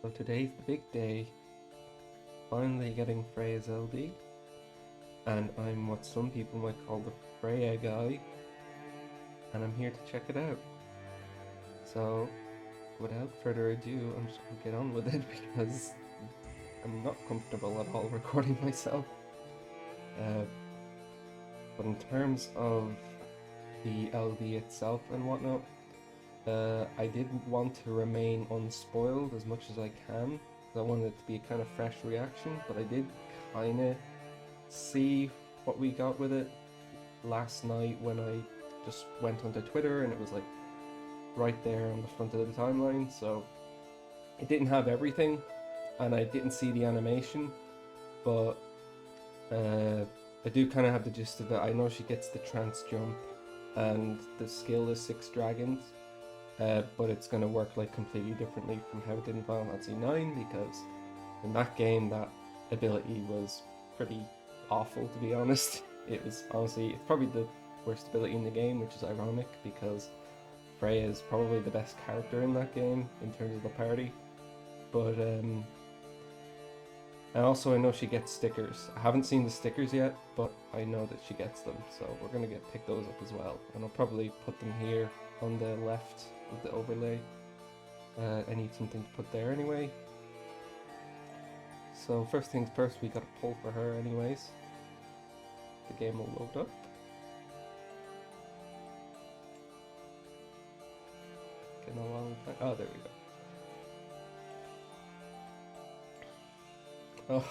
So today's the big day, finally getting Freya's LD, and I'm what some people might call the Freya guy, and I'm here to check it out. So without further ado, I'm just gonna get on with it because I'm not comfortable at all recording myself. Uh, but in terms of the LD itself and whatnot, I did want to remain unspoiled as much as I can, because I wanted it to be a kind of fresh reaction, but I did kind of see what we got with it last night when I just went onto Twitter and it was like right there on the front of the timeline, so it didn't have everything and I didn't see the animation, but I do kind of have the gist of it. I know she gets the trance jump and the skill is 6 dragons, but it's going to work like completely differently from how it did in Final Fantasy 9, because in that game that ability was pretty awful, to be honest. It was honestly, it's probably the worst ability in the game, which is ironic because Freya is probably the best character in that game in terms of the party. But and also I know she gets stickers. I haven't seen the stickers yet, but I know that she gets them, so we're gonna pick those up as well. And I'll probably put them here on the left of the overlay. I need something to put there anyway. So first things first, we gotta pull for her anyways. The game will load up. Getting a long time. Oh, there we go. Oh,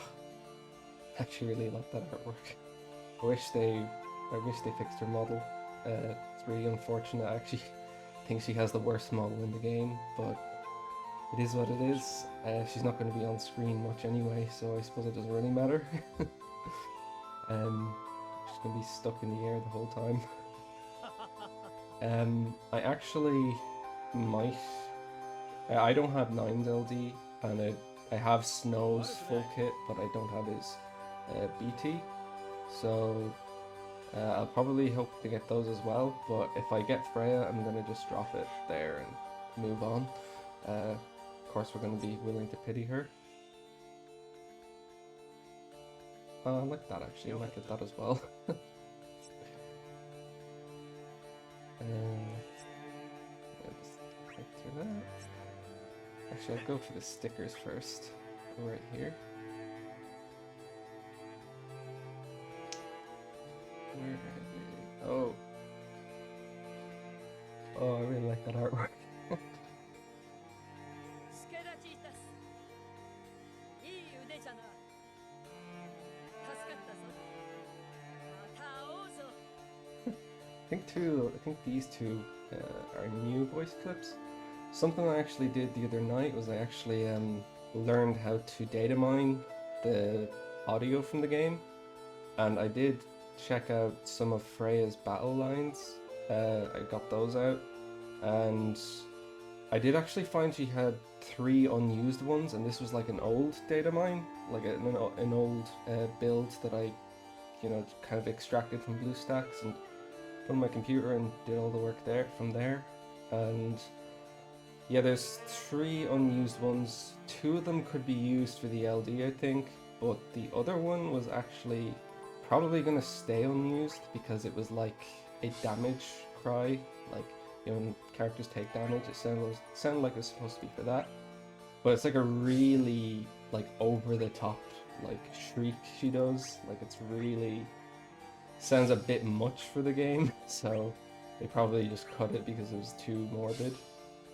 I actually really like that artwork. I wish they fixed her model. It's really unfortunate. I actually think she has the worst model in the game, but it is what it is. She's not going to be on screen much anyway, so I suppose it doesn't really matter. She's going to be stuck in the air the whole time. I actually might. I don't have 9's LD, and I have Snow's full kit, but I don't have his BT. So I'll probably hope to get those as well. But if I get Freya, I'm gonna just drop it there and move on. Of course, we're gonna be willing to pity her. I like that actually. I might get that as well. Just click through that. Actually, I'll go for the stickers first. Right here. Where is it? Oh. Oh, I really like that artwork. I think these two are new voice clips. Something I actually did the other night was I actually learned how to data mine the audio from the game, and I did check out some of Freya's battle lines. I got those out, and I did actually find she had 3 unused ones, and this was like an old data mine, like an old build that I, kind of extracted from BlueStacks and put on my computer and did all the work there from there. And yeah, there's 3 unused ones. 2 of them could be used for the LD, I think, but the other one was actually probably gonna stay unused because it was like a damage cry, like, when characters take damage, it sounded like it was supposed to be for that. But it's like a really like over the top like shriek she does. Like, it's really sounds a bit much for the game, so they probably just cut it because it was too morbid.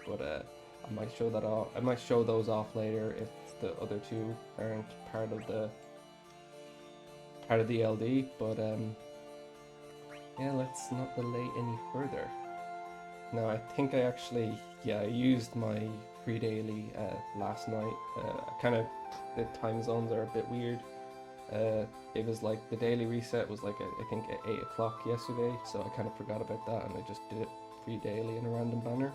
But I might show that off. I might show those off later if the other 2 aren't part of the LD. But yeah, let's not delay any further. Now, I think I used my free daily last night. The time zones are a bit weird. It was like the daily reset was like I think at 8 o'clock yesterday, so I kind of forgot about that and I just did it free daily in a random banner.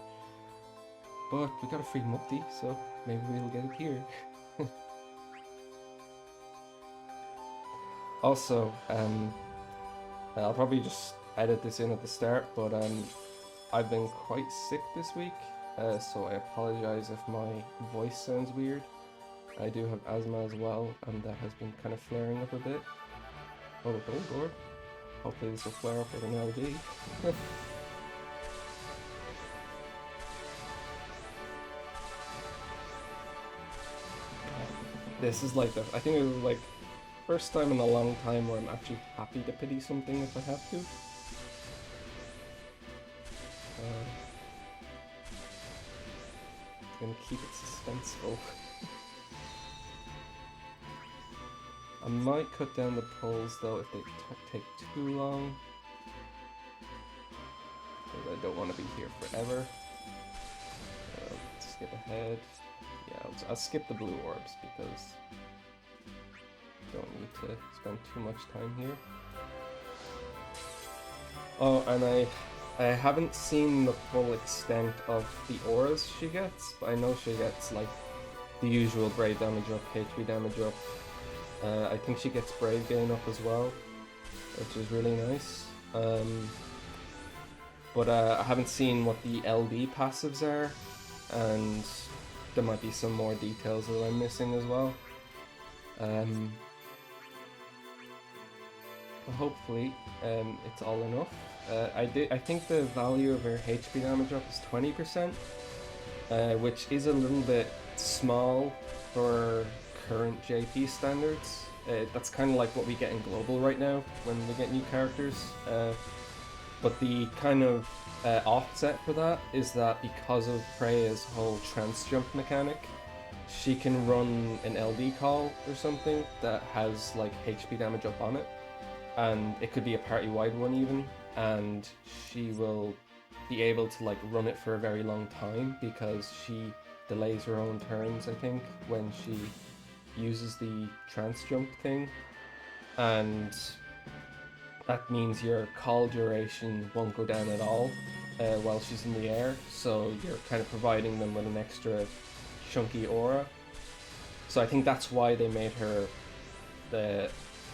But we got a free multi, so maybe we'll get it here. Also, I'll probably just edit this in at the start, but I've been quite sick this week, so I apologize if my voice sounds weird. I do have asthma as well, and that has been kind of flaring up a bit. Oh, the gold orb. Hopefully this will flare up with an LD. This is like I think it was like first time in a long time where I'm actually happy to pity something if I have to. Gonna keep it suspenseful. I might cut down the pulls though if they take too long, because I don't want to be here forever. Skip ahead. Yeah, I'll skip the blue orbs because I don't need to spend too much time here. Oh, and I haven't seen the full extent of the auras she gets, but I know she gets like the usual brave damage up, HP damage up. I think she gets brave gain up as well, which is really nice. But I haven't seen what the LD passives are, and there might be some more details that I'm missing as well. But hopefully it's all enough. I think the value of her HP damage up is 20%, which is a little bit small for current JP standards. That's kind of like what we get in global right now when we get new characters. But the kind of offset for that is that because of Freya's whole trance jump mechanic, she can run an LD call or something that has like HP damage up on it, and it could be a party-wide one even, and she will be able to like run it for a very long time because she delays her own turns, I think, when she uses the trance jump thing, and that means your call duration won't go down at all while she's in the air, so you're kind of providing them with an extra chunky aura. So I think that's why they made her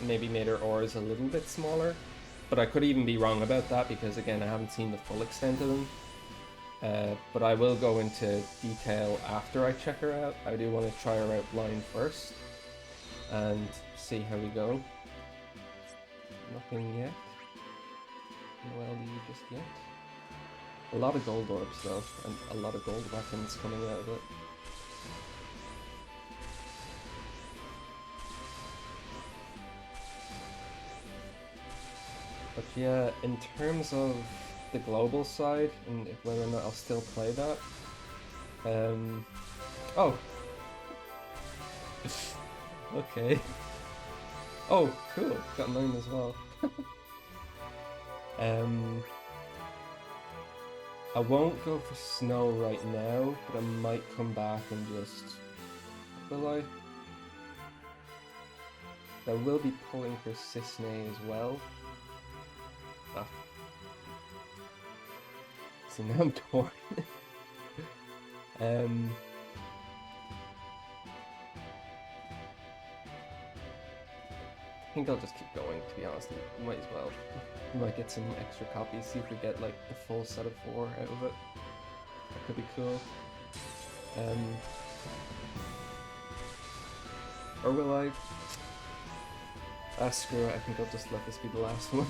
maybe made her auras a little bit smaller, but I could even be wrong about that because again I haven't seen the full extent of them. But I will go into detail after I check her out. I do want to try her out blind first and see how we go. Nothing yet. No LD just yet. A lot of gold orbs though, and a lot of gold weapons coming out of it. But yeah, in terms of the global side and whether or not I'll still play that, oh, okay. Oh, cool. Got 9 as well. I won't go for snow right now, but I might come back and just... Will I? I will be pulling for Cisne as well. Ah. So now I'm torn. I think I'll just keep going, to be honest. We might as well. We might get some extra copies, see if we get like the full set of 4 out of it. That could be cool. Or will I? Ah, screw it, I think I'll just let this be the last one.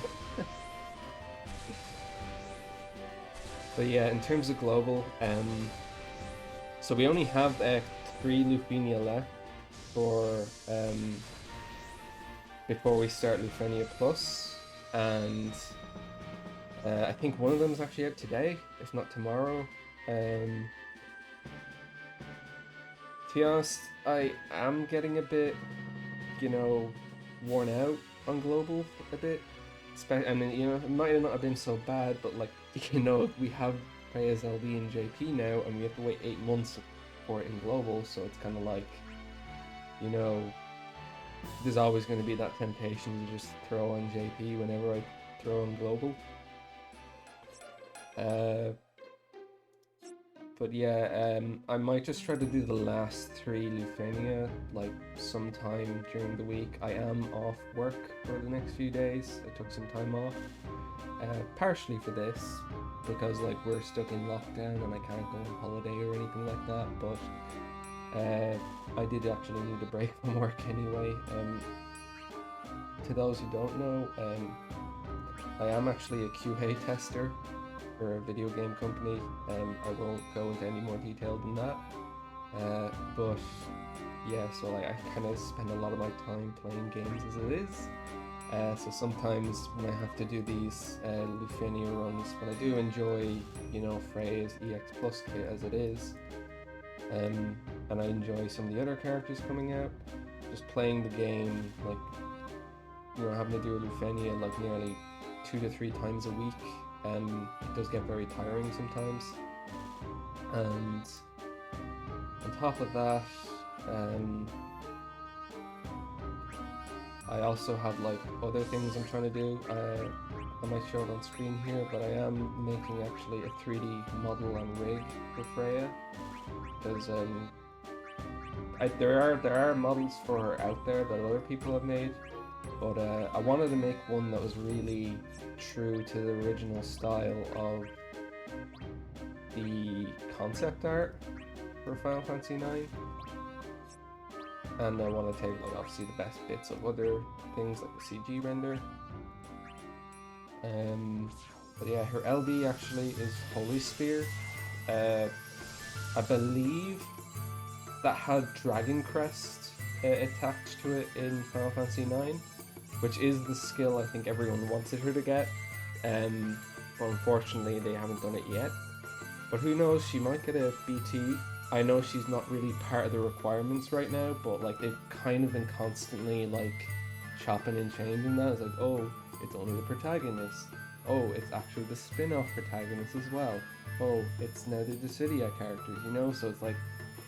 But yeah, in terms of global, so we only have 3 Lufenia left for before we start Lufenia Plus, and I think one of them is actually out today, if not tomorrow. To be honest, I am getting a bit, you know, worn out on global a bit. I mean, you know, it might not have been so bad, but like, you know, we have Freya's LD and JP now, and we have to wait 8 months for it in global, so it's kind of like, you know, there's always going to be that temptation to just throw on JP whenever I throw on global. But yeah, I might just try to do the last 3 Lufenia like sometime during the week. I am off work for the next few days. I took some time off, partially for this, because like we're stuck in lockdown and I can't go on holiday or anything like that. But I did actually need a break from work anyway. To those who don't know, I am actually a QA tester for a video game company. I won't go into any more detail than that. But yeah, so like I kind of spend a lot of my time playing games as it is. So sometimes when I have to do these Lufenia runs, but I do enjoy, you know, Freya's EX Plus kit as it is. And I enjoy some of the other characters coming out. Just playing the game, like, you know, having to do a Lufenia like nearly 2 to 3 times a week. It does get very tiring sometimes. And on top of that, I also have like other things I'm trying to do. I might show it on screen here, but I am making actually a 3D model and rig for Freya, because there are models for her out there that other people have made, but I wanted to make one that was really true to the original style of the concept art for Final Fantasy IX. And I want to take like obviously the best bits of other things like the CG render. But yeah, her LD actually is Holy Spear. I believe that had Dragon Crest attached to it in Final Fantasy IX, which is the skill I think everyone wanted her to get. But unfortunately they haven't done it yet. But who knows, she might get a BT. I know she's not really part of the requirements right now, but like they've kind of been constantly like chopping and changing that. It's like, oh, it's only the protagonist. Oh, it's actually the spin-off protagonist as well. Oh, it's now the Dissidia characters, you know? So it's like,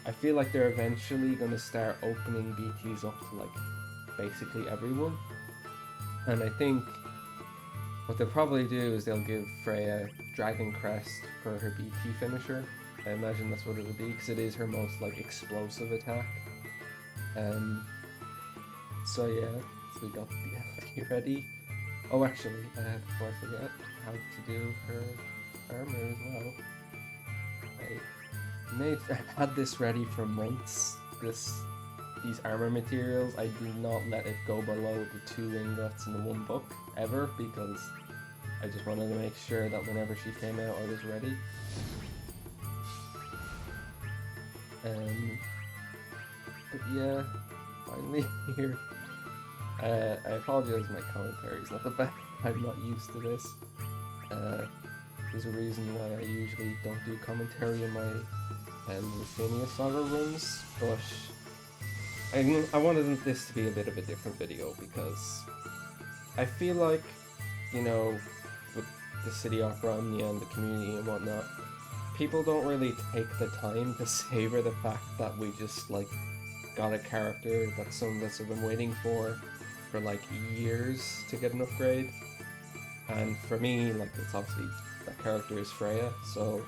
I feel like they're eventually going to start opening BTs up to like basically everyone. And I think what they'll probably do is they'll give Freya Dragon Crest for her BT finisher. I imagine that's what it would be, because it is her most like explosive attack. So yeah, so we got the LD ready. Oh, actually, before I forget, how to do her armor as well. I had this ready for months. These armor materials, I did not let it go below the 2 ingots in the 1 book ever, because I just wanted to make sure that whenever she came out, I was ready. But yeah, finally here. I apologize, my commentary is not the best. I'm not used to this. There's a reason why I usually don't do commentary in my Lufenia Saga runs, but I wanted this to be a bit of a different video, because I feel like, you know, with the City of Romnia and the community and whatnot, people don't really take the time to savor the fact that we just like got a character that some of us have been waiting for like years to get an upgrade. And for me, like, it's obviously that character is Freya, so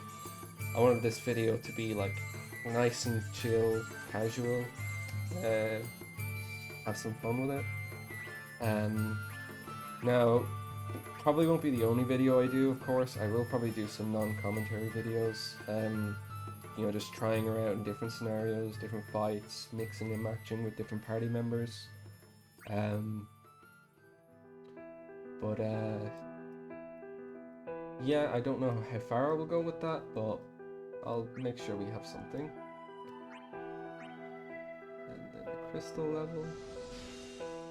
I wanted this video to be like nice and chill, casual, have some fun with it. Now, probably won't be the only video I do, of course. I will probably do some non-commentary videos, you know, just trying her out in different scenarios, different fights, mixing and matching with different party members. But yeah, I don't know how far I will go with that, but I'll make sure we have something. And then the crystal level.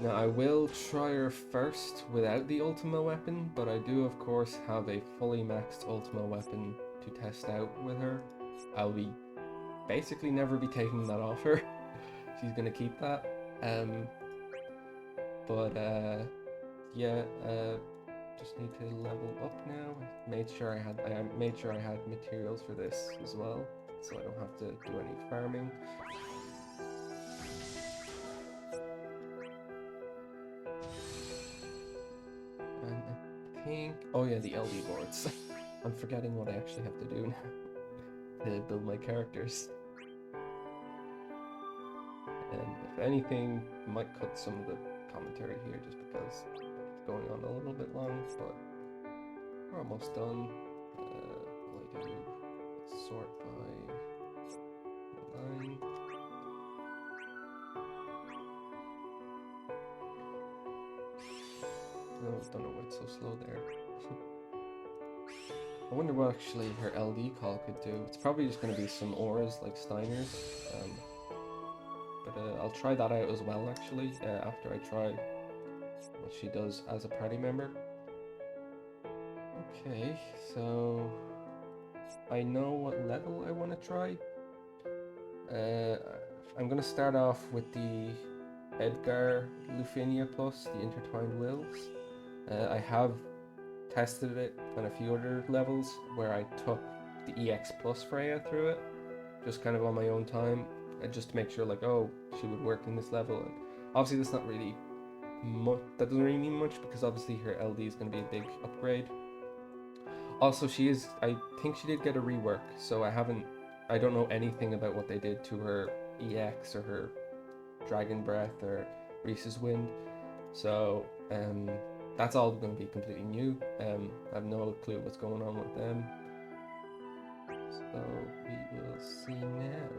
Now I will try her first without the Ultima weapon, but I do of course have a fully maxed Ultima weapon to test out with her. I'll be basically never be taking that off her. She's gonna keep that. Yeah, just need to level up now. I made sure I had materials for this as well, so I don't have to do any farming. And I think, oh yeah, the LD boards. I'm forgetting what I actually have to do now. to build my characters. And if anything, I might cut some of the commentary here just because it's going on a little bit long, but we're almost done. Will I do sort by line? No, don't know why it's so slow there. I wonder what actually her LD call could do. It's probably just going to be some auras like Steiner's. But I'll try that out as well actually, after I try what she does as a party member. Okay, so I know what level I want to try. I'm going to start off with the Edgar Lufinia Plus, the Intertwined Wills. I have tested it on a few other levels where I took the EX Plus Freya through it, just kind of on my own time, and just to make sure like, oh, she would work in this level. And obviously that's not really much, that doesn't really mean much because obviously her LD is going to be a big upgrade. Also, I think she did get a rework, so I don't know anything about what they did to her EX or her Dragon Breath or Reese's Wind, so that's all going to be completely new. I have no clue what's going on with them, so we will see now.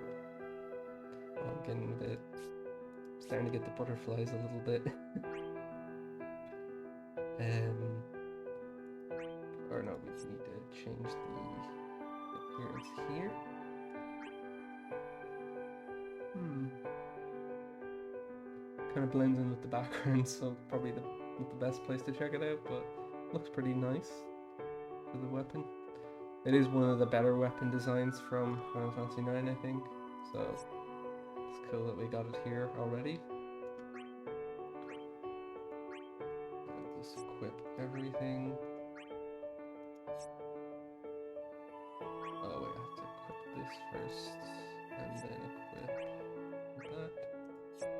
I'm starting to get the butterflies a little bit. Or no, we need to change the appearance here. Kind of blends in with the background, so probably not the best place to check it out, but looks pretty nice for the weapon. It is one of the better weapon designs from Final Fantasy IX, I think, so it's cool that we got it here already. I'll just equip everything. Oh wait, I have to equip this first, and then equip that.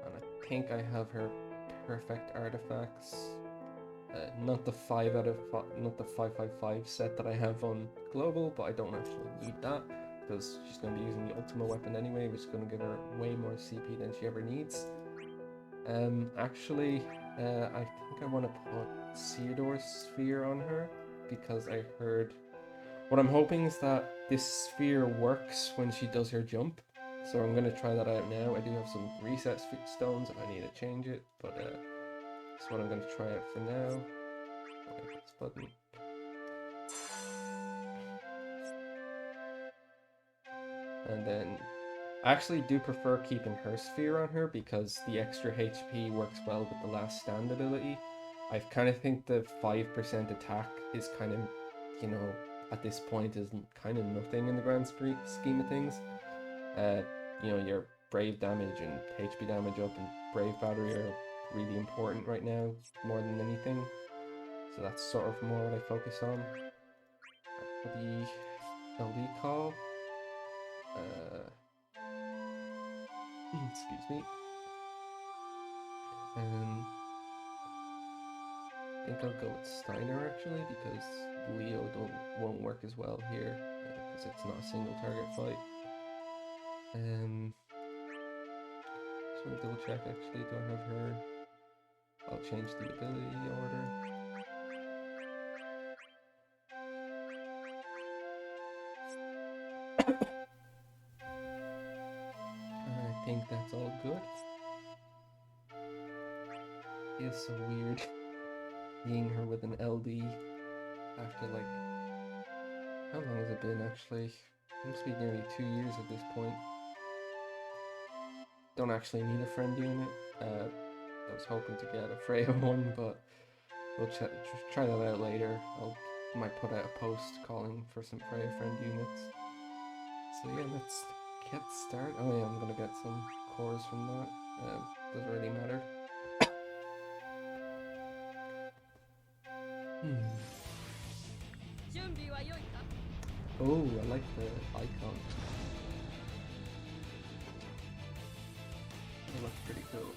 And I think I have her perfect artifacts. Not the 555 set that I have on global, but I don't actually need that because she's going to be using the Ultima weapon anyway, which is going to give her way more CP than she ever needs. Actually, I think I want to put Theodore's sphere on her because I heard. What I'm hoping is that this sphere works when she does her jump, so I'm going to try that out now. I do have some reset stones if I need to change it, but that's what I'm going to try out for now. Wait, this button. And then I actually do prefer keeping her sphere on her because the extra HP works well with the last stand ability. I kind of think the 5% attack is kind of, you know, at this point is kind of nothing in the grand scheme of things. You know, your brave damage and HP damage up and brave battery are really important right now, more than anything. So that's sort of more what I focus on. For the LD call, excuse me. I think I'll go with Steiner actually because Leo won't work as well here because it's not a single target fight. Just want to double check actually, do I have her? I'll change the ability order. I think that's all good. Feels so weird seeing her with an LD after like, how long has it been actually? It must be nearly 2 years at this point. Don't actually need a friend unit. I was hoping to get a Freya one, but we'll try that out later. Might put out a post calling for some Freya friend units. So yeah, let's get started. Oh yeah, I'm gonna get some cores from that. Doesn't really matter. Oh, I like the icon. It looks pretty cool.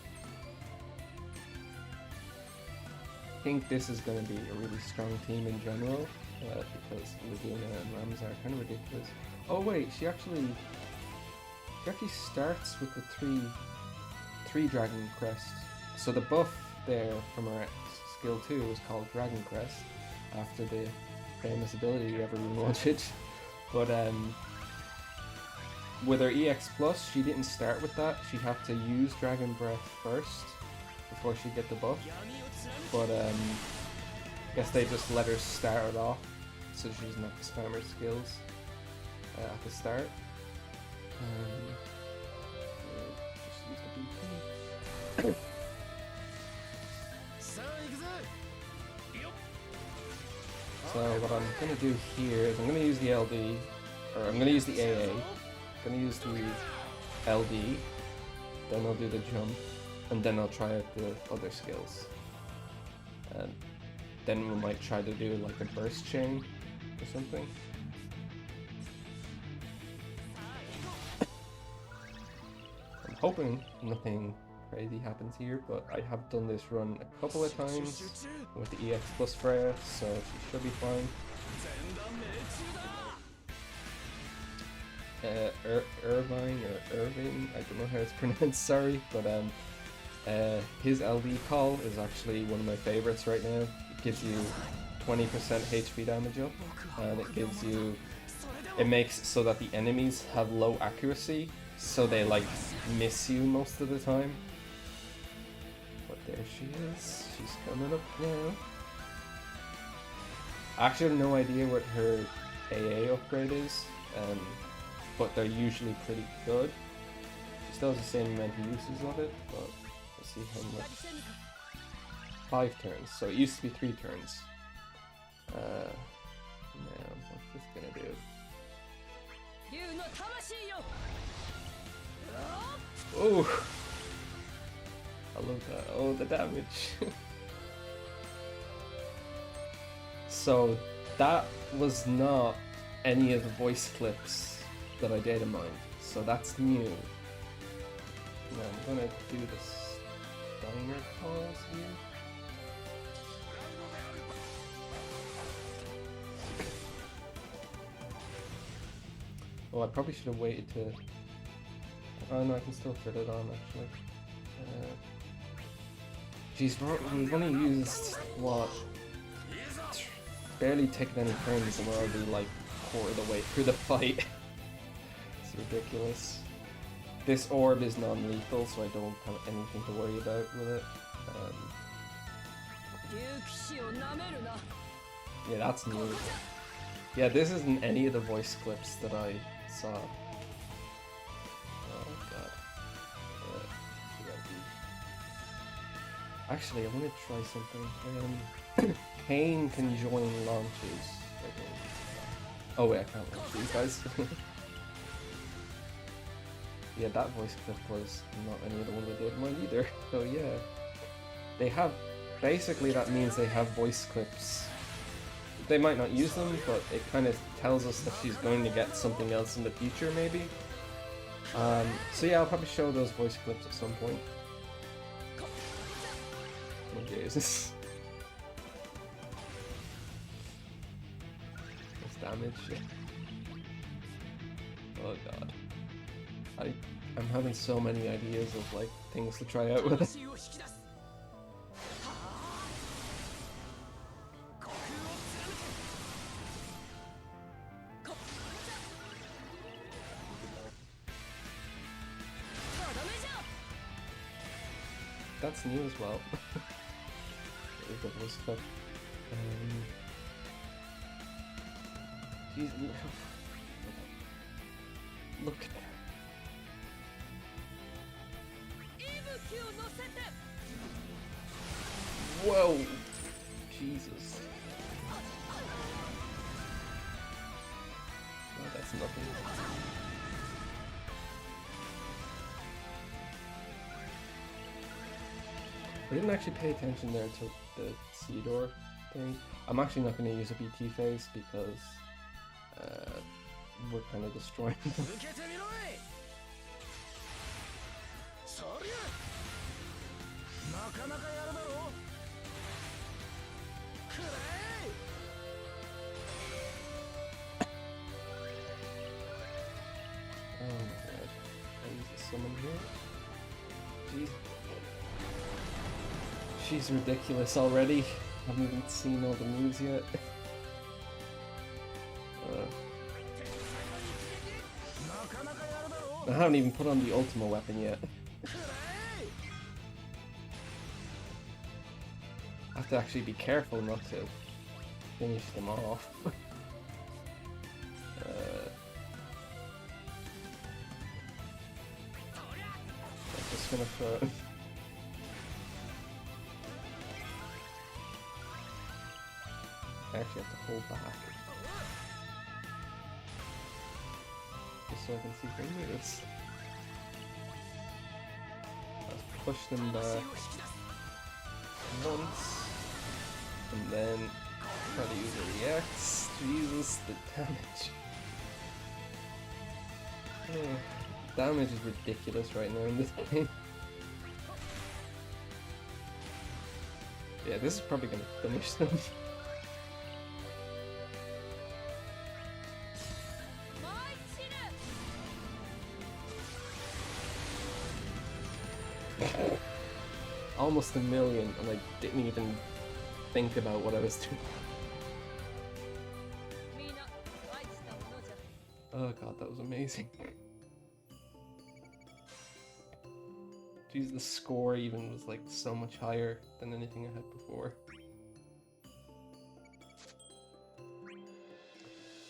I think this is going to be a really strong team in general, because Laguna and Rams are kind of ridiculous. Oh wait, she actually starts with the three Dragon Crest. So the buff there from her skill 2 is called Dragon Crest, after the famous ability everyone wanted. But with her EX Plus, she didn't start with that. She'd have to use Dragon Breath first before she'd get the buff. But I guess they just let her start it off, so she doesn't have to spam her skills at the start. Just use the BP. So what I'm going to do here is I'm going to use the LD, or I'm going to use the AA, I'm going to use the LD, then I'll do the jump, and then I'll try out the other skills. And then we might try to do like a burst chain or something. I'm hoping nothing crazy happens here, but I have done this run a couple of times with the EX Plus Freya, so she should be fine. Irvine or Irving, I don't know how it's pronounced, sorry, but his LD call is actually one of my favorites right now. It gives you 20% HP damage up, and it makes so that the enemies have low accuracy, so they like miss you most of the time. But there she is, she's coming up now. I actually have no idea what her AA upgrade is, but they're usually pretty good. She still has the same amount of uses of it, but let's see how much. 5 turns, so it used to be 3 turns. Now, what's this gonna do? Oh! I love that. Oh, the damage. So, that was not any of the voice clips that I data mined, so that's new. Now I'm gonna do the Steiner calls here. Oh, I probably should have waited to... Oh no, I can still fit it on actually. Geez, we've only used, what? Barely taken any turns and we're already like quarter the way through the fight. It's ridiculous. This orb is non-lethal, so I don't have anything to worry about with it. Yeah, that's new. Yeah, this isn't any of the voice clips that I saw. Oh god. Actually, I want to try something. Kane can join launches, I think. Oh wait, I can't launch these guys. Yeah, that voice clip was not any of the one that did mine either. So yeah. They have... Basically that means they have voice clips. They might not use them, but it kind of tells us that she's going to get something else in the future, maybe. So yeah, I'll probably show those voice clips at some point. Oh Jesus. That's damage. Oh god. I'm having so many ideas of like things to try out with it. That's new as well. There's the voice clip. Jeez, look at that. Whoa! Jesus. Oh, that's nothing. I didn't actually pay attention there to the Seedor thing. I'm actually not going to use a BT phase because we're kind of destroying them. summon here. Jeez. She's ridiculous already. Haven't even seen all the moves yet. I haven't even put on the ultimate weapon yet. I have to actually be careful not to finish them off. I'm just gonna throw. I actually have to hold back just so I can see their moves. Let's push them back once, and then try to use a reacts. Jesus, the damage. Damage is ridiculous right now in this game. Yeah, this is probably gonna finish them. Almost a million, and I didn't even think about what I was doing. Oh god, that was amazing. Jeez, the score even was like so much higher than anything I had before.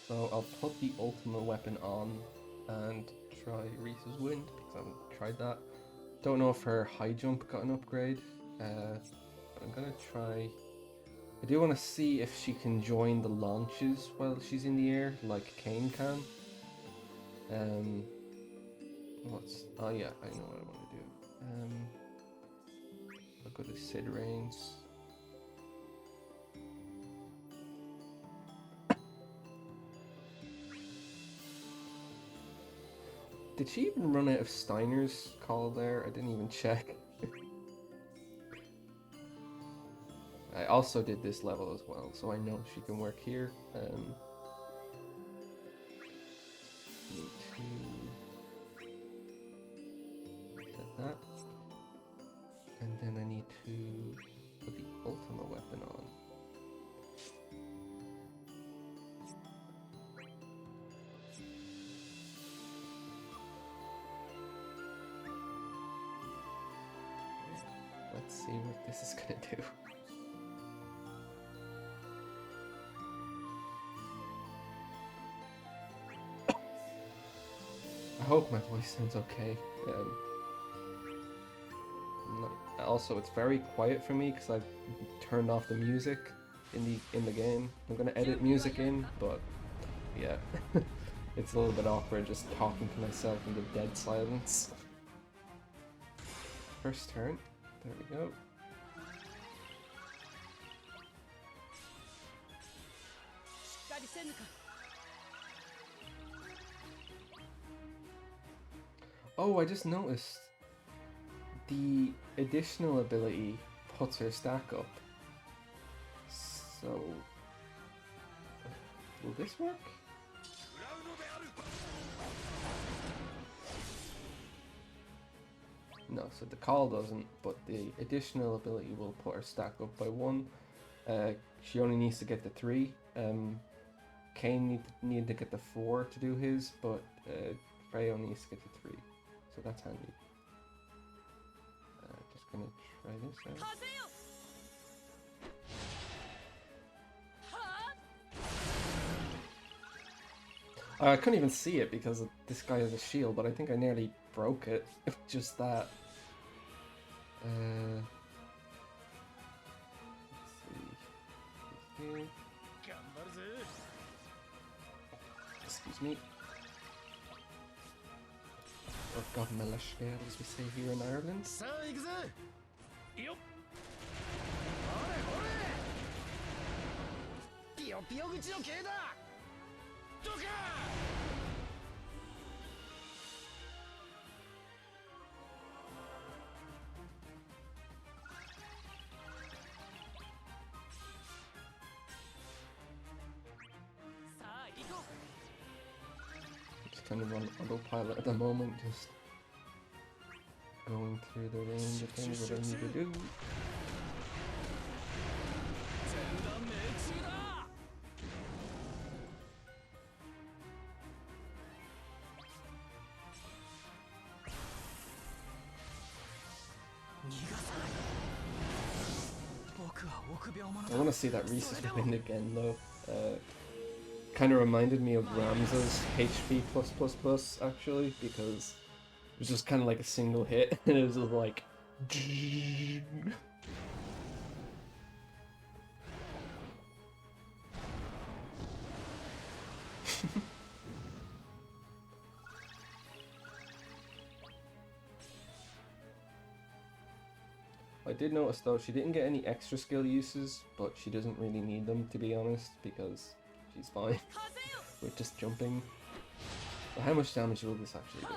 So I'll put the ultimate weapon on and try Reese's Wind, because I haven't tried that. Don't know if her high jump got an upgrade. I'm gonna try. I do want to see if she can join the launches while she's in the air, like Kane can. Oh yeah, I know what I want to do. I'll go to Sid Reigns. Did she even run out of Steiner's call there? I didn't even check. I also did this level as well, so I know she can work here. Need to set that. And then I need to put the ultimate weapon on. Let's see what this is gonna do. I hope my voice sounds okay. Also, it's very quiet for me because I've turned off the music in the game. I'm gonna edit music in, but yeah, it's a little bit awkward just talking to myself in the dead silence. First turn. There we go. Oh, I just noticed the additional ability puts her stack up. So, will this work? No, so the call doesn't, but the additional ability will put her stack up by 1. She only needs to get the 3. Kane needed to get the 4 to do his, but Freya only needs to get the 3. So that's handy. Just gonna try this out. I couldn't even see it because this guy has a shield, but I think I nearly broke it. Just that. Let's see. Excuse me. Or Godmelashver, as we say here in Ireland. Just kind of on autopilot at the moment, just going through the range of things that I need to do. I want to see that Reese's win again though. Kind of reminded me of Ramza's HP+++ actually, because it was just kind of like a single hit and it was just like I did notice though, she didn't get any extra skill uses, but she doesn't really need them to be honest, because she's fine with just jumping. But how much damage will this actually do?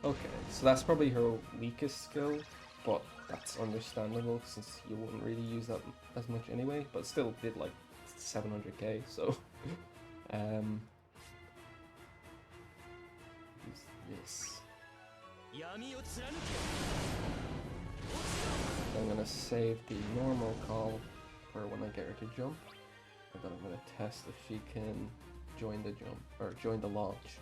Okay, so that's probably her weakest skill, but that's understandable since you wouldn't really use that as much anyway, but still did like 700k, so use this. I'm gonna save the normal call for when I get her to jump, and then I'm gonna test if she can join the jump or join the launch.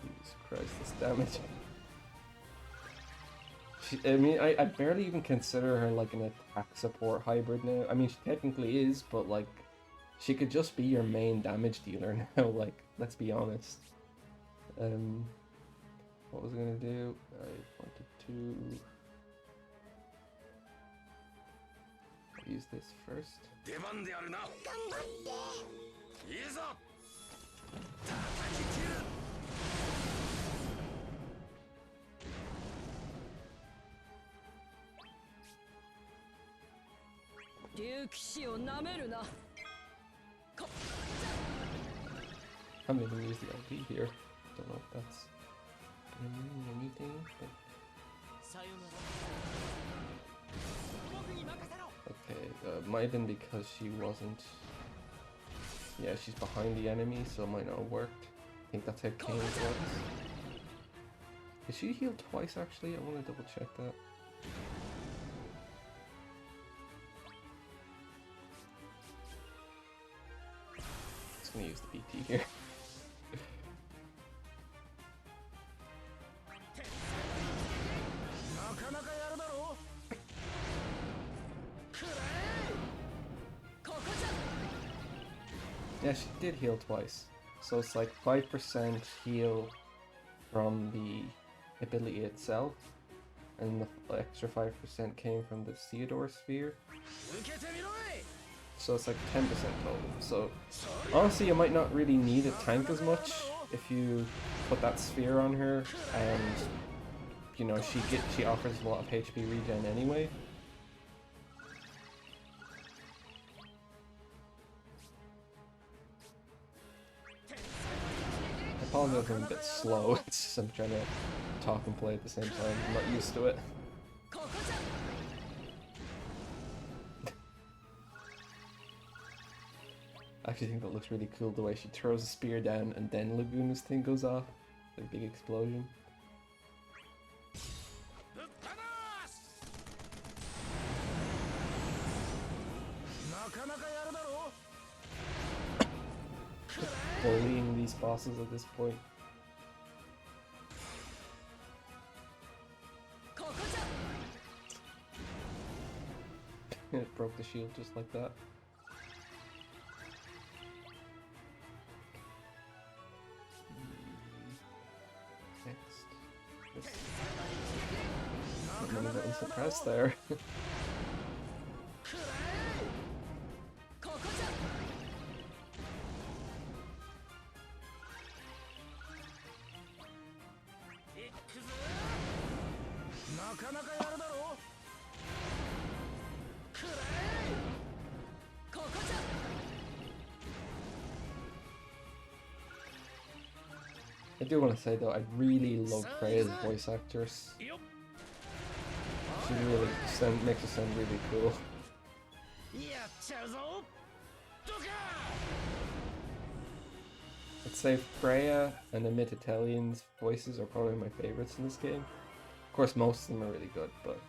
Jesus Christ, this damage. I mean, I barely even consider her like an attack support hybrid now. I mean, she technically is, but like, she could just be your main damage dealer now, like, let's be honest. What was I gonna do? I wanted to use this first. I'm gonna use the LD here. Don't know if that's gonna mean anything, but... Okay, might have been because she wasn't... Yeah, she's behind the enemy, so it might not have worked. I think that's how Kane was. Is she healed twice actually? I want to double check that. Just gonna use the BT here. Yeah, she did heal twice. So it's like 5% heal from the ability itself, and the extra 5% came from the Theodore sphere. So it's like 10% total. So honestly, you might not really need a tank as much if you put that sphere on her, and you know she offers a lot of HP regen anyway. I apologize if I'm a bit slow, it's just I'm trying to talk and play at the same time, I'm not used to it. I actually think that looks really cool, the way she throws a spear down and then Laguna's thing goes off. Like a big explosion. Bullying these bosses at this point. It broke the shield just like that. Next. None of it was suppressed there. I do want to say though, I really love Freya's voice actress. She really makes her sound really cool. I'd say Freya and the Mid-Italian's voices are probably my favorites in this game. Of course, most of them are really good, but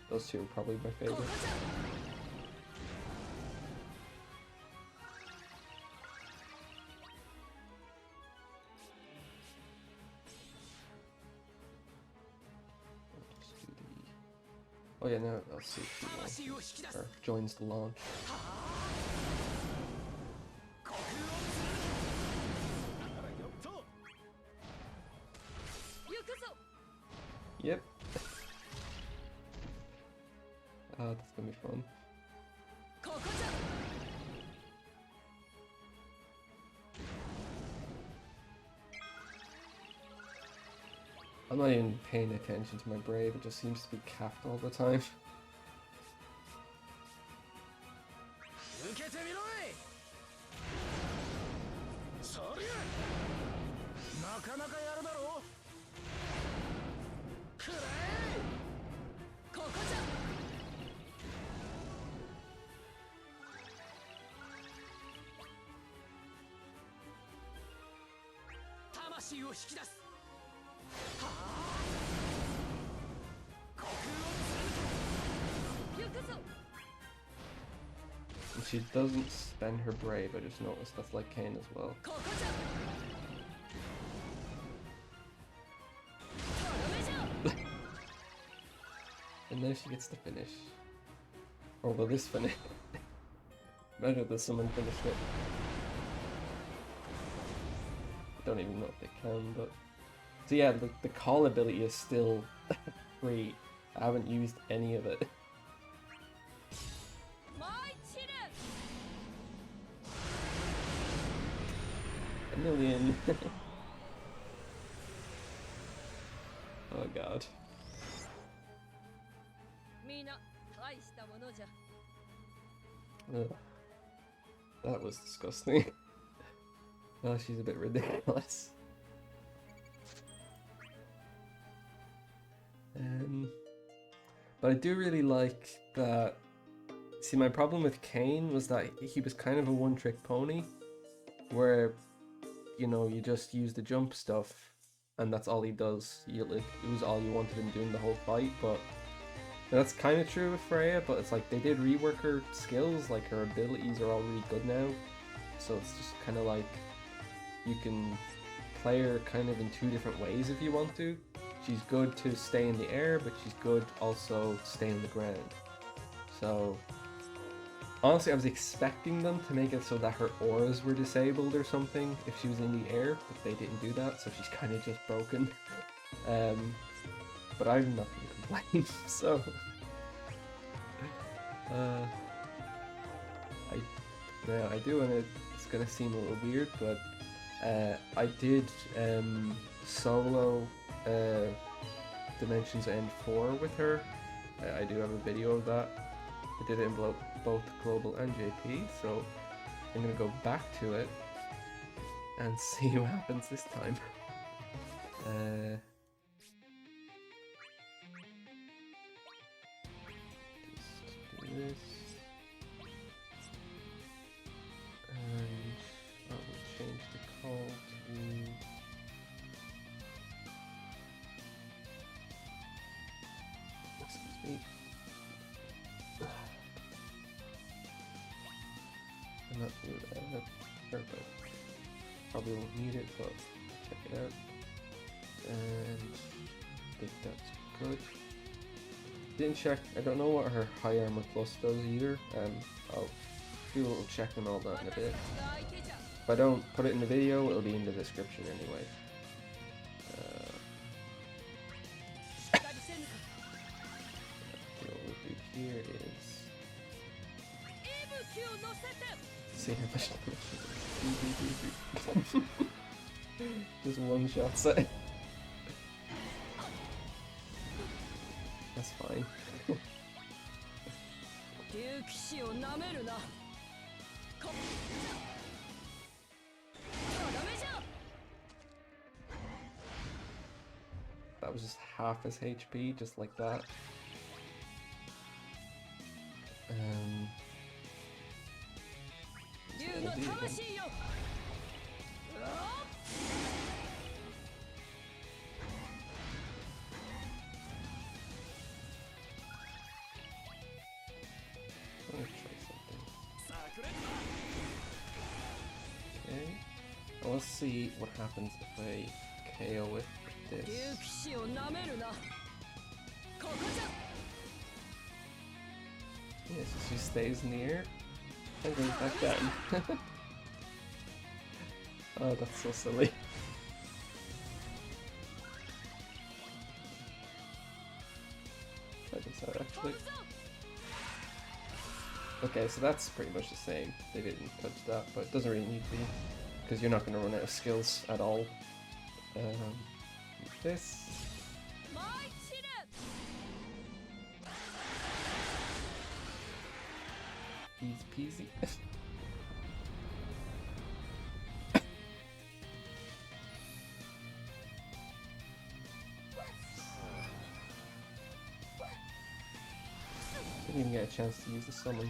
those two are probably my favorites. Oh yeah, now I'll see if he wants or joins the launch. Yep. That's gonna be fun. I'm not even paying attention to my brave, it just seems to be capped all the time. And she doesn't spend her brave, I just noticed. That's like Kane as well. And now she gets to finish. Or will this finish? Better that someone finished it. I don't even know if they can, but... So yeah, the call ability is still free. I haven't used any of it. A million. Oh god. Ugh. That was disgusting. Oh, she's a bit ridiculous. But I do really like that. See, my problem with Kane was that he was kind of a one-trick pony, where, you know, you just use the jump stuff, and that's all he does. It was all you wanted him doing the whole fight, but that's kind of true with Freya, but it's like they did rework her skills, like her abilities are all really good now, so it's just kind of like you can play her kind of in two different ways if you want to. She's good to stay in the air, but she's good also to stay on the ground. So honestly, I was expecting them to make it so that her auras were disabled or something if she was in the air, but they didn't do that, so she's kind of just broken. But I'm not going to complain, so... I do want to... It's going to seem a little weird, but I did solo Dimensions End 4 with her. I do have a video of that. I did it in both Global and JP, so I'm going to go back to it and see what happens this time. Just do this. And I will change the call to... Excuse me. I'm not doing that. Perfect. Probably won't need it, but check it out. And I think that's good. Didn't check. I don't know what her high armor plus does either. I'll do a little check on all that in a bit. If I don't put it in the video, it'll be in the description anyway. What we'll do here is see how much damage. Just one shot set. That's fine. That was just half his HP, just like that. I'm gonna try something. Okay. Well, let's see what happens if I KO it with this. Yeah, so she stays near and goes back down. Oh, that's so silly. Try this out actually. Okay, so that's pretty much the same. They didn't touch that, but it doesn't really need to be, because you're not going to run out of skills at all. This. Easy peasy. Didn't even get a chance to use the summon.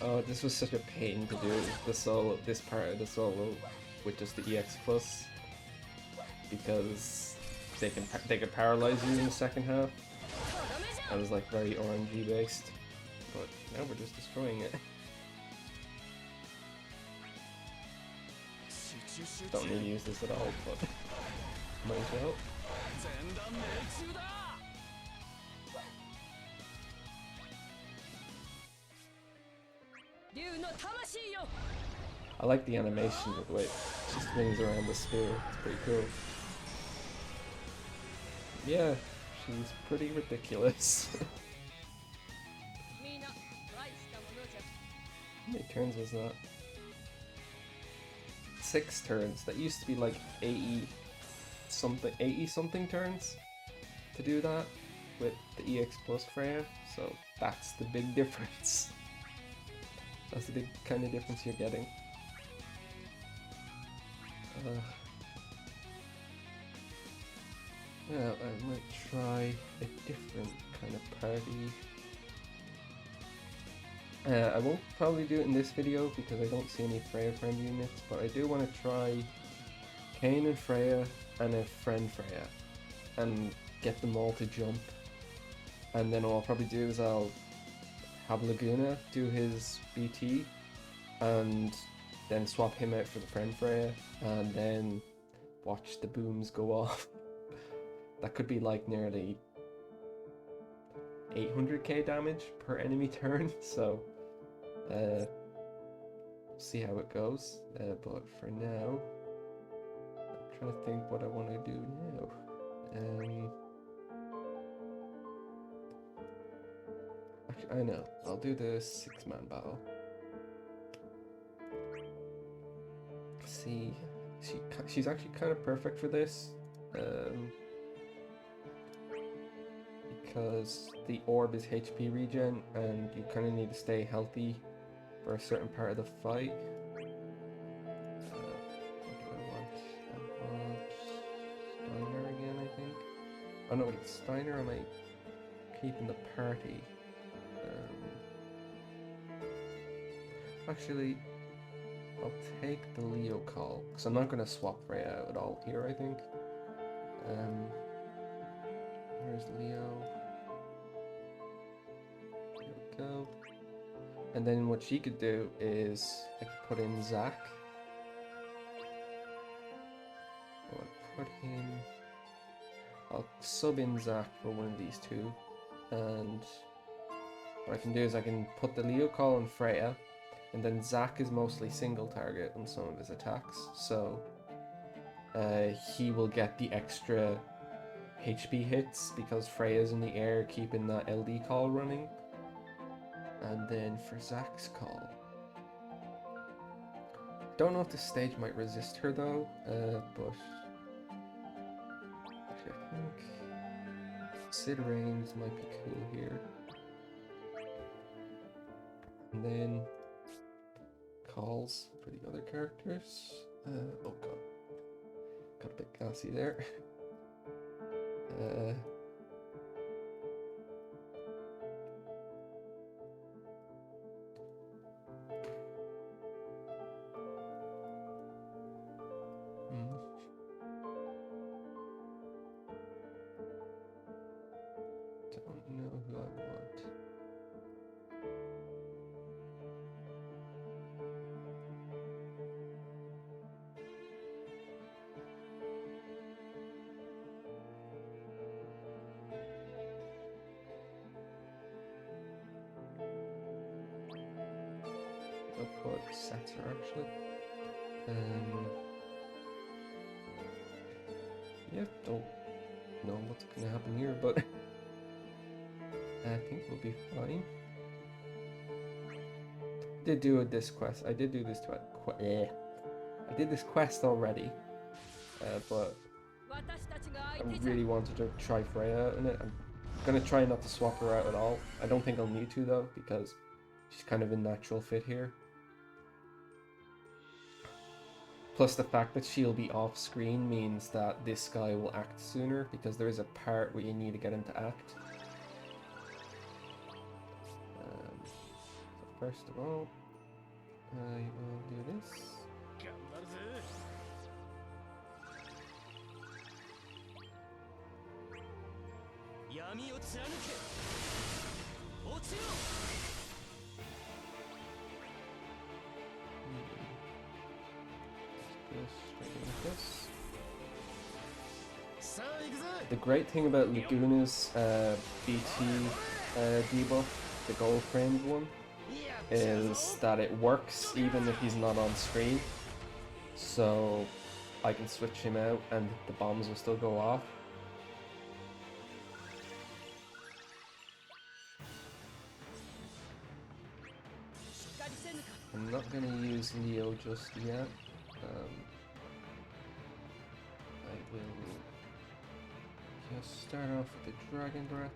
Oh, this was such a pain to do the solo, this part of the solo with just the EX plus, because they can paralyze you in the second half. I was like very RNG based, but now we're just destroying it. Don't need to use this at all, but might as well. I like the animation of the way it just swings around the sphere. It's pretty cool. Yeah, she's pretty ridiculous. How many turns was that? 6 turns. That used to be like 80 something turns to do that with the EX plus Freya. So that's the big difference. That's the big kind of difference you're getting. Yeah, I might try a different kind of party. I won't probably do it in this video because I don't see any Freya friend units, but I do want to try Kain and Freya and a friend Freya and get them all to jump. And then what I'll probably do is I'll have Laguna do his BT and then swap him out for the friend Freya and then watch the booms go off. That could be like nearly 800k damage per enemy turn, so see how it goes. But for now, I'm trying to think what I want to do now. Actually, I know. I'll do the 6-man battle. See, she's actually kind of perfect for this. Because the orb is HP regen and you kind of need to stay healthy for a certain part of the fight. What do I want? I want Steiner again, I think. Oh no, wait, Steiner, am I keeping the party? Actually, I'll take the Leo call, because I'm not going to swap Freya out at all here, I think. Where's Leo? There we go. And then what she could do is I could put in Zac. I'll sub in Zac for one of these two. And what I can do is I can put the Leo call on Freya. And then Zac is mostly single target on some of his attacks. So he will get the extra HP hits because Freya's in the air keeping that LD call running. And then for Zack's call, don't know if this stage might resist her though, but actually I think Sid Reigns might be cool here. And then calls for the other characters. Oh god, got a bit gassy there. Don't know who I want. I'll put Setzer actually. Yeah, don't know what's gonna happen here, but I think we'll be fine. Did do this quest. I did do this I did this quest already, but I really wanted to try Freya out in it. I'm gonna try not to swap her out at all. I don't think I'll need to though, because she's kind of a natural fit here. Plus the fact that she'll be off screen means that this guy will act sooner, because there is a part where you need to get him to act. So first of all, I will do this. The great thing about Laguna's BT debuff, the gold framed one, is that it works even if he's not on screen. So I can switch him out and the bombs will still go off. I'm not going to use Leo just yet. I will just start off with the Dragon Breath.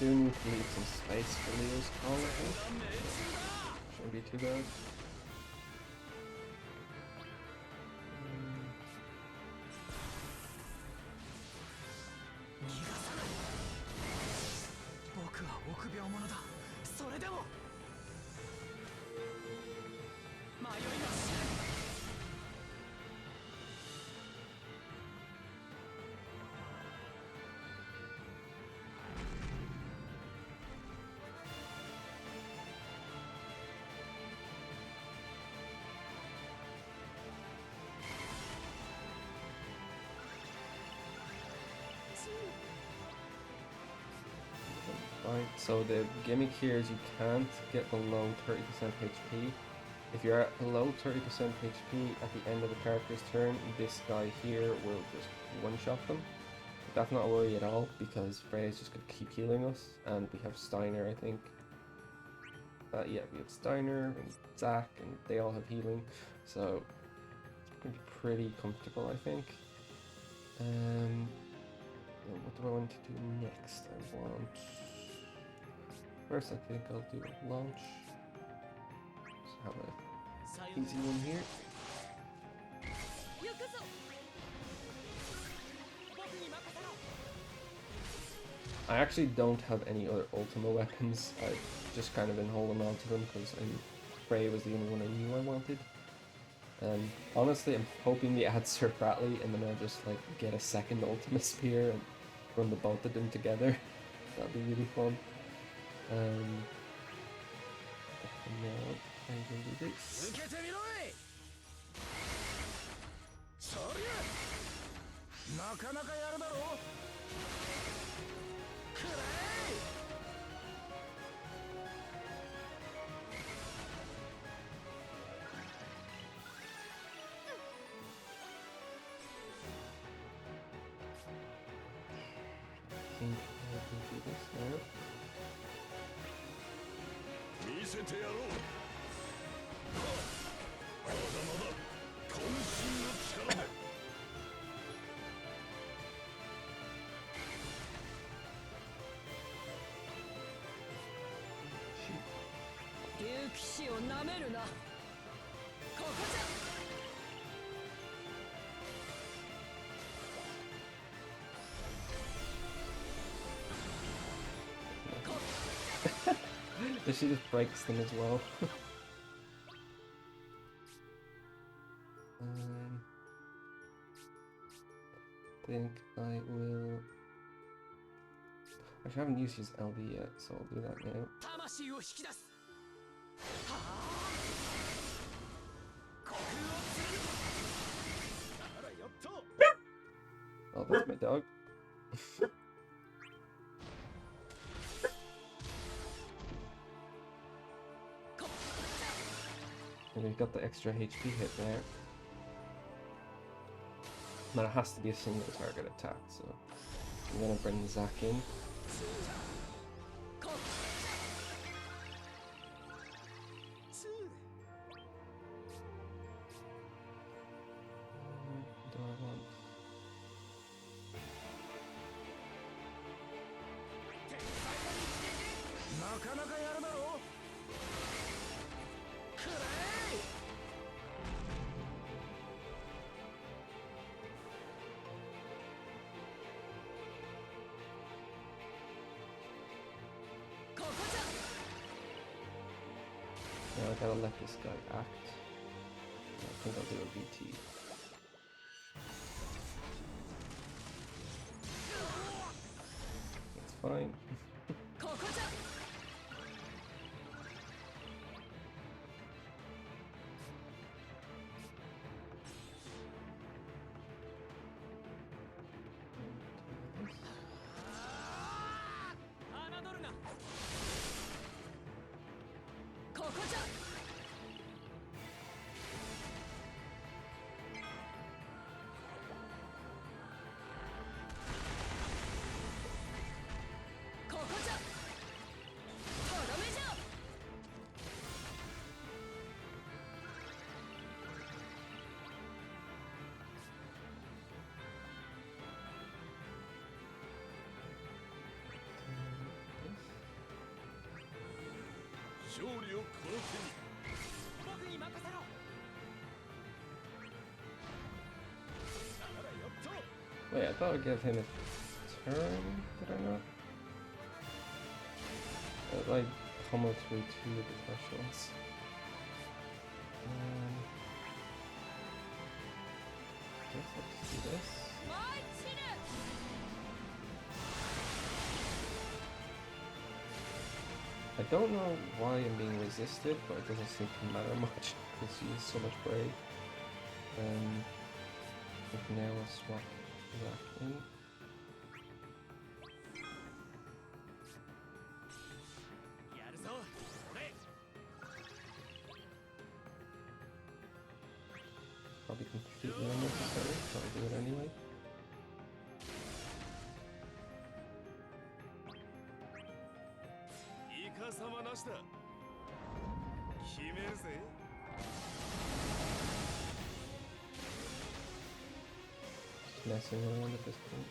Do need to leave some space for Leo's call, I think. Shouldn't be too bad. Right, so the gimmick here is you can't get below 30% HP. If you're at below 30% HP at the end of the character's turn, this guy here will just one-shot them. But that's not a worry at all, because Freya's just going to keep healing us, and we have Steiner, I think. Yeah, we have Steiner and Zack, and they all have healing, so it's going to be pretty comfortable, I think. What do I want to do next? I want... First, I think I'll do a launch. Just have an easy one here. I actually don't have any other Ultima weapons. I've just kind of been holding on to them because Freya was the only one I knew I wanted. And honestly, I'm hoping they add Sir Bradley and then I'll just like get a second Ultima Spear and run the both of them together. That'd be really fun. No. I will do this. 受けてみろい。そりゃなかなかやるだろう。くらえ。I think I can do this now. 見せてやろう。まだまだ渾身の力で。竜騎士をなめるな。ここじゃ。 She just breaks them as well. I think I will. Actually, I haven't used his LD yet, so I'll do that now. Oh, that's my dog. And we've got the extra HP hit there. But it has to be a single target attack, so I'm gonna bring Zack in. What do I want? Now I gotta let this guy act. I think I'll do a VT. It's fine. Wait, I thought I'd give him a turn, did I not? It like pummeled through 2 of the thresholds. I guess I'll just do this. I don't know why I'm being resisted, but it doesn't seem to matter much because she uses so much brave. I think now I'll swap that in. Probably completely unnecessary, but I'll do it anyway. Messing around at this point.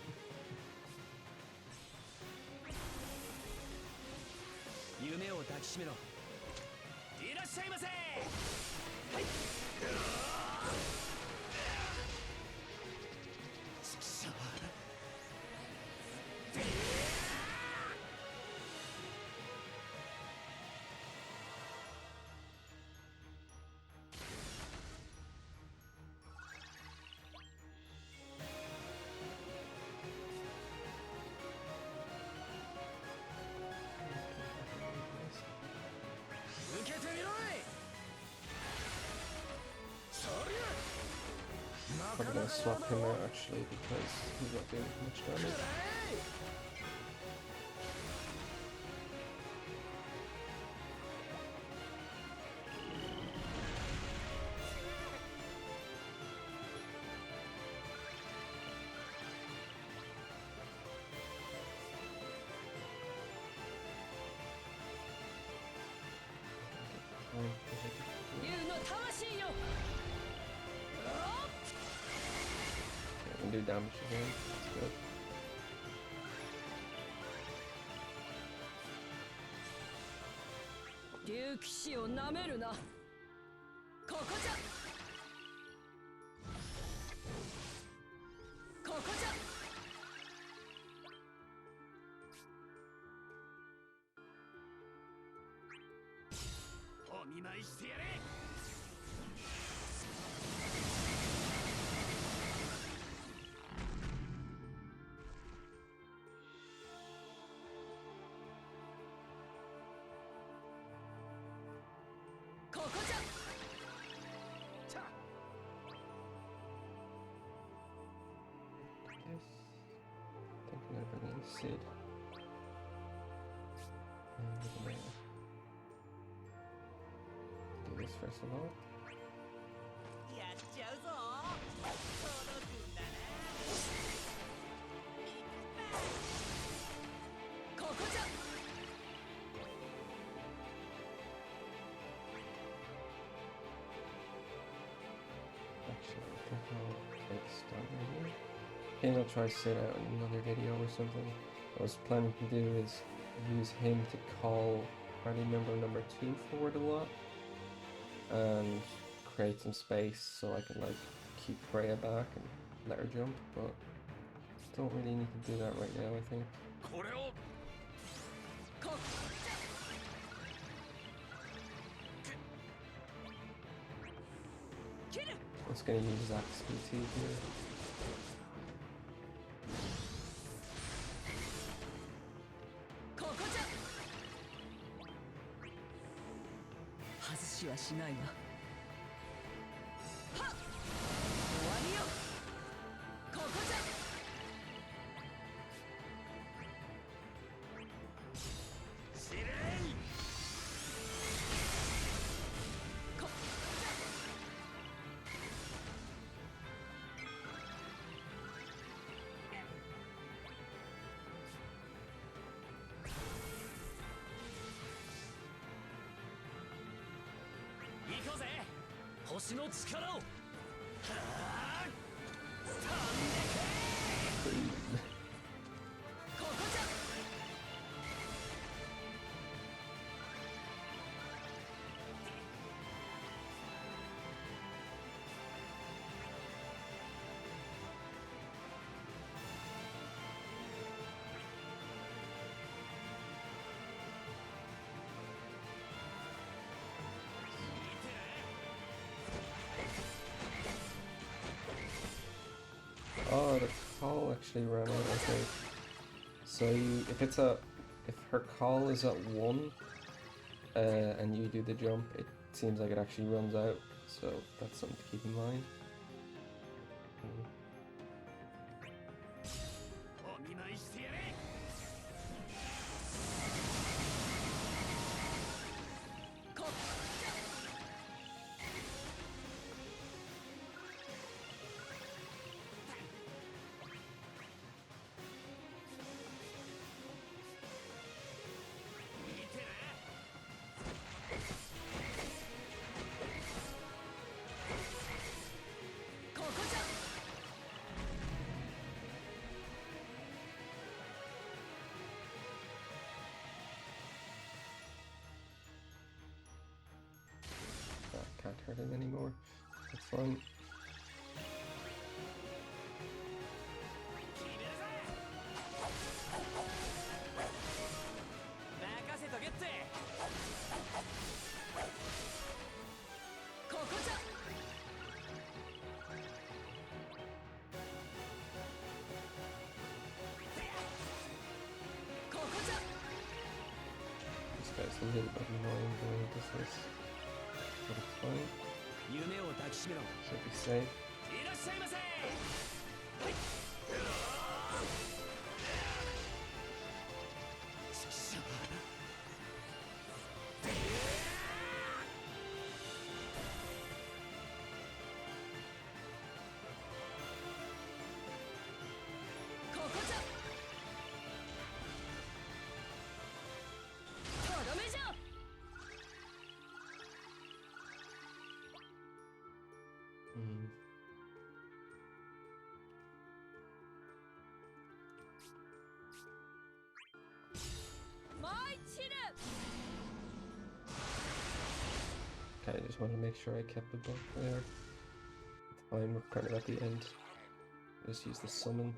gonna swap him out actually because he's not doing much damage. Can do damage again. That's good. I think I'm gonna bring in Sid. And we're gonna do this first of all. Actually, I think I'll take stun here. Maybe I'll try Sid out in another video or something. What I was planning to do is use him to call party member number 2 forward a lot and create some space so I can like keep Freya back and let her jump, but don't really need to do that right now, I think. I'm just gonna use Zack's PT here. Oh, the call actually ran out, I think. So if her call is at 1, and you do the jump, it seems like it actually runs out. So that's something to keep in mind. Can't hurt him anymore. That's fine. This guy's a little bit annoying the way he does this. But it's fine. Should be safe. Hmm. Okay, I just wanted to make sure I kept the book there. It's fine, we're kind of at the end. Just use the summon.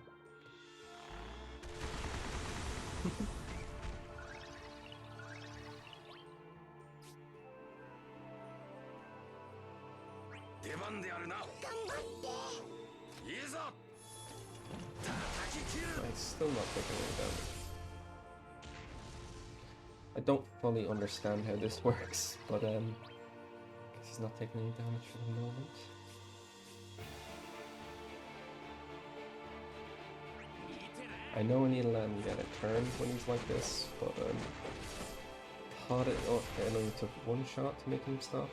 It's still not taking any damage. I don't fully understand how this works, but he's not taking any damage for the moment. I know I need to let him get a turn when he's like this, but thought it only took one shot to make him stop.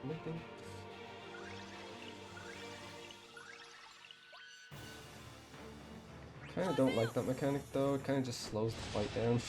Something. Kinda don't like that mechanic though, it kinda just slows the fight down.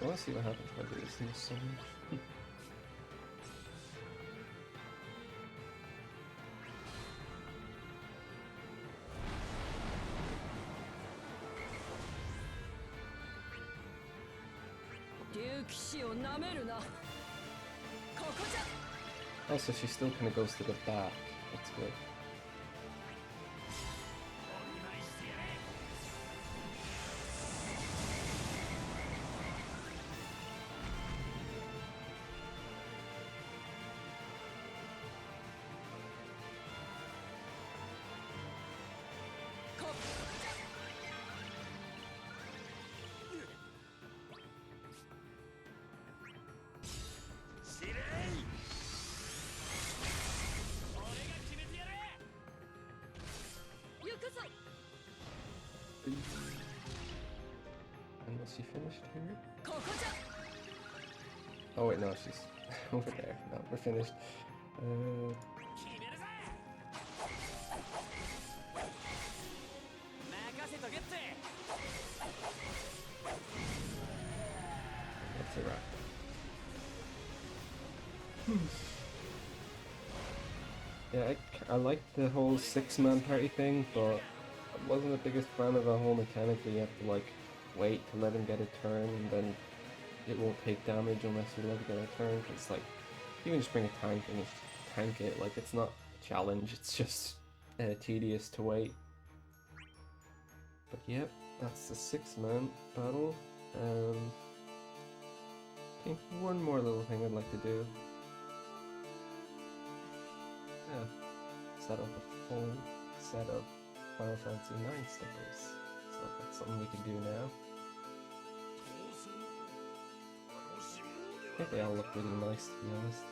I want to see what happens if I do this in the summon. Also, she still kind of goes to the back. That's good. And was she finished here? Oh wait, no, she's over there. No, we're finished. That's a wrap. Yeah, I like the whole 6-man party thing, but I wasn't the biggest fan of the whole mechanic where you have to like wait to let him get a turn and then it won't take damage unless you let him get a turn. It's like, you can just bring a tank and tank it, like it's not a challenge, it's just tedious to wait. But yep, that's the 6-man battle. I think one more little thing I'd like to do. Yeah, set up a full set of Final Fantasy 9 stickers. So that's something we can do now. I think they all look really nice, to be honest.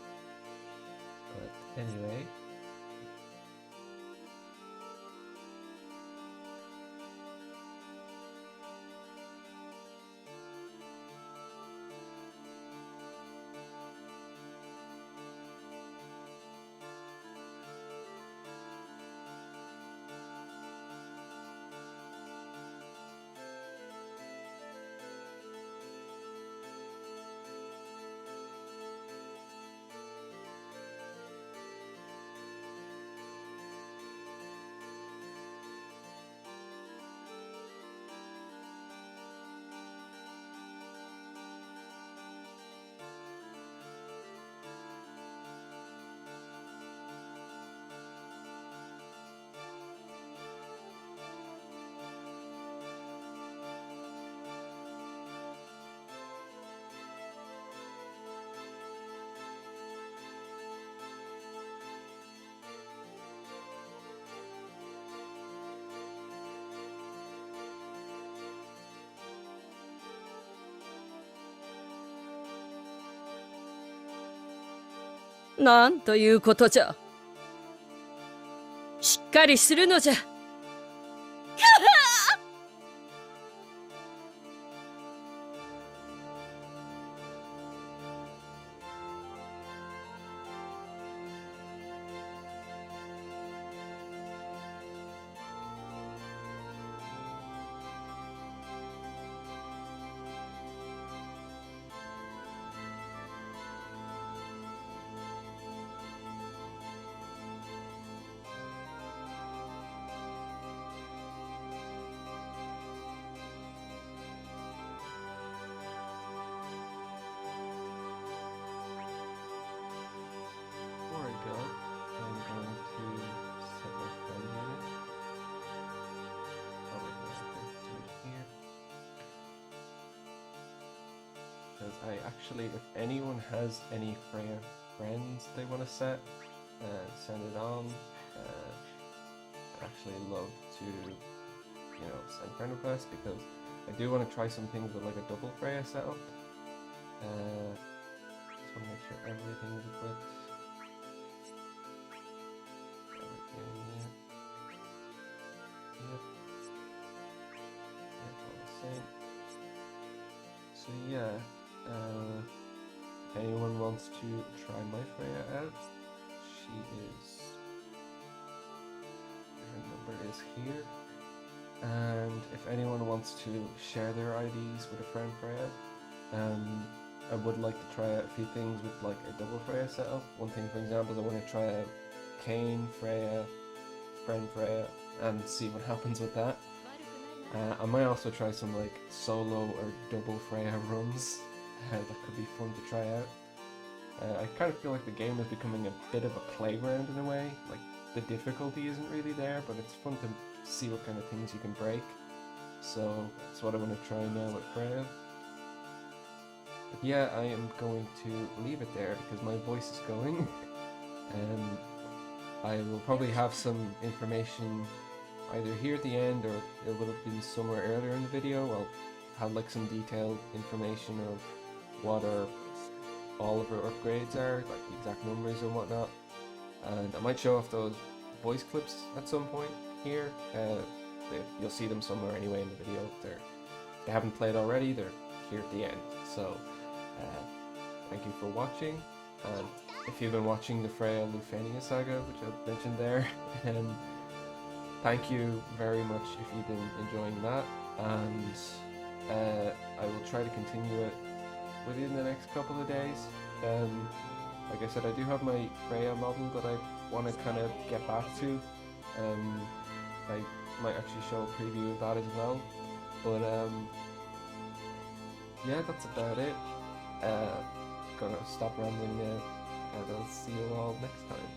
But anyway. なんということじゃ。しっかりするのじゃ。Before I go, I'm going to set my friend unit. Oh wait, no, I have to do it here. Because I actually, if anyone has any Freya friends they want to set, send it on. I'd actually love to, send friend requests because I do want to try some things with like a double Freya setup. Just want to make sure everything is equipped. Everything, yeah. Yep. Yep, all the same. So yeah, if anyone wants to try my Freya out, she is, her number is here. And if anyone wants to share their IDs with a friend Freya, I would like to try out a few things with like a double Freya setup. One thing, for example, is I want to try out Kane, Freya, friend Freya, and see what happens with that. I might also try some like solo or double Freya runs. That could be fun to try out. I kind of feel like the game is becoming a bit of a playground in a way. Like the difficulty isn't really there, but it's fun to see what kind of things you can break. So that's what I want to try now with Freya. But yeah, I am going to leave it there because my voice is going. I will probably have some information either here at the end or it would have been somewhere earlier in the video. I'll have like some detailed information of what all of our upgrades are, like the exact numbers and whatnot. And I might show off those voice clips at some point here. You'll see them somewhere anyway in the video. If they haven't played already, they're here at the end. So thank you for watching. And if you've been watching the Freya Lufenia saga, which I've mentioned there, thank you very much if you've been enjoying that, and I will try to continue it within the next couple of days. Like I said, I do have my Freya model that I want to kind of get back to. I might actually show a preview of that as well. But yeah, that's about it. Gonna stop rambling now, and I'll see you all next time.